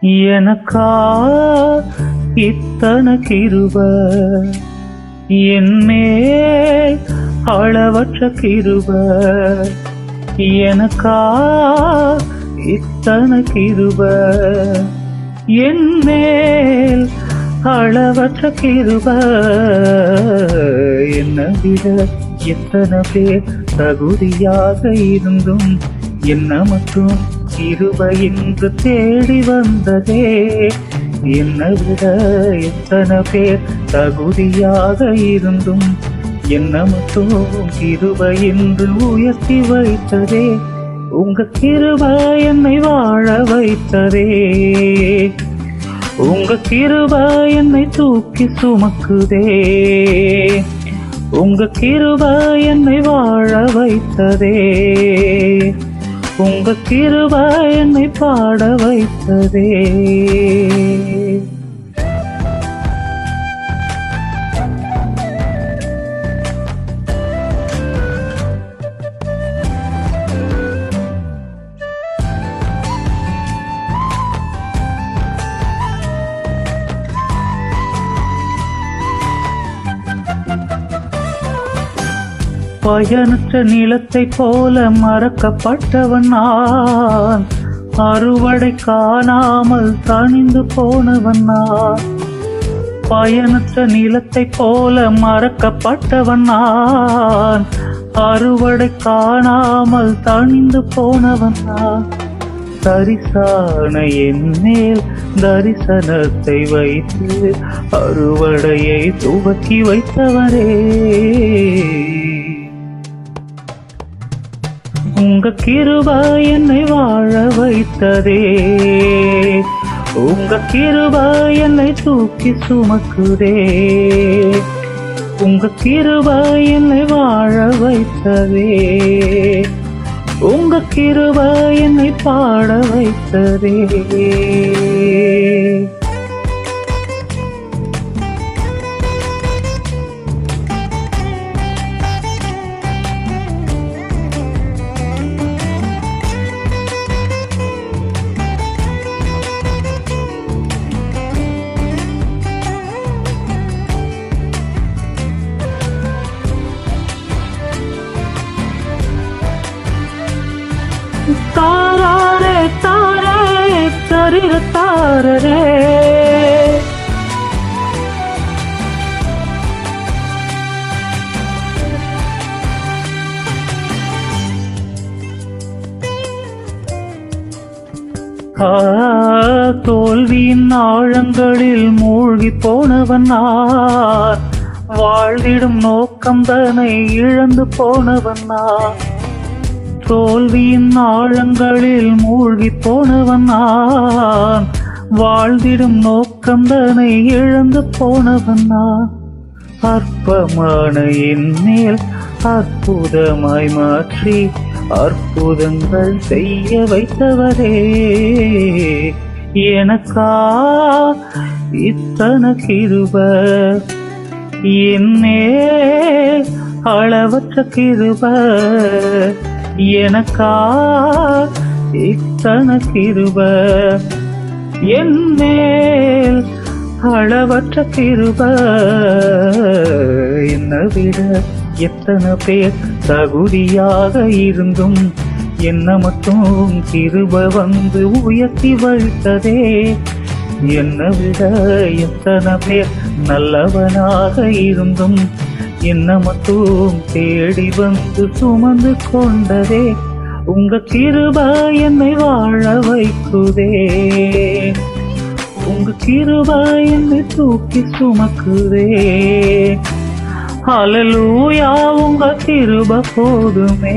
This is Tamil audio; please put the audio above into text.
எனக்கா இத்தனை கிருப, என்மேல் அளவற்ற கிருப. எனக்கா இத்தனை கிருப, என்மேல் அளவற்ற கிருப. என்னை விட எத்தனை பேர் தகுதியாக இருந்தும் என்ன மட்டும் கிருப என்று தேடி வந்ததே. என்னை விட எத்தனை பேர் தகுதியாக இருந்தும் என்ன மட்டும் கிருப என்று உயர்த்தி வைத்ததே. உங்க கிருப என்னை வாழ வைத்ததே. உங்க கிருப என்னை தூக்கி சுமக்குதே. உங்க கிருப என்னை வாழ வைத்ததே. உங்க கிருப என்னை பாட வைத்ததே. பயனற்ற நிலத்தை போல மறக்கப்பட்டவன் நான், அறுவடை காணாமல் தணிந்து போனவன் நான். பயனற்ற நிலத்தை போல மறக்கப்பட்டவன் நான், அறுவடை காணாமல் தணிந்து போனவன் நான். தரிசான என் மேல் தரிசனத்தை வைத்து அறுவடையை துவக்கி வைத்தவரே. உங்க கிருப என்னை வாழ வைத்ததே. உங்க கிருப என்னை தூக்கி சுமக்குதே. உங்க கிருப என்னை வாழ வைத்ததே. உங்க கிருப என்னை பாட வைத்ததே. தாரே தாரே தரிர தாரே. தோல்வியின் ஆழங்களில் மூழ்கி போனவன் நான், வாழ்ந்திடும் நோக்கம் தன்னை இழந்து போனவன் நான். தோல்வியின் ஆழங்களில் மூழ்கி போனவன் நான், வாழ்ந்திடும் நோக்கம் தன்னை இழந்து போனவன் நான். அற்பமான என் மேல் அற்புதமாய் மாற்றி அற்புதங்கள் செய்ய வைத்தவரே. எனக்கா இத்தனை கிருப, என் மேல் அளவற்ற கிருப. எனக்கா இத்தனை கிருப, என் மேல் அளவற்ற கிருப. என்னை விட எத்தனை பேர் தகுதியாக இருந்தும் என்ன மட்டும் கிருப வந்து உயர்த்தி வைத்ததே. என்னை விட எத்தனை பேர் நல்லவனாக இருந்தும் என்ன மட்டும் தேடி வந்து சுமந்து கொண்டதே. உங்க கிருப என்னை வாழ வைக்குதே. உங்க கிருப என்னை தூக்கி சுமக்குதே. ஹல்லேலூயா, உங்க கிருப போதுமே.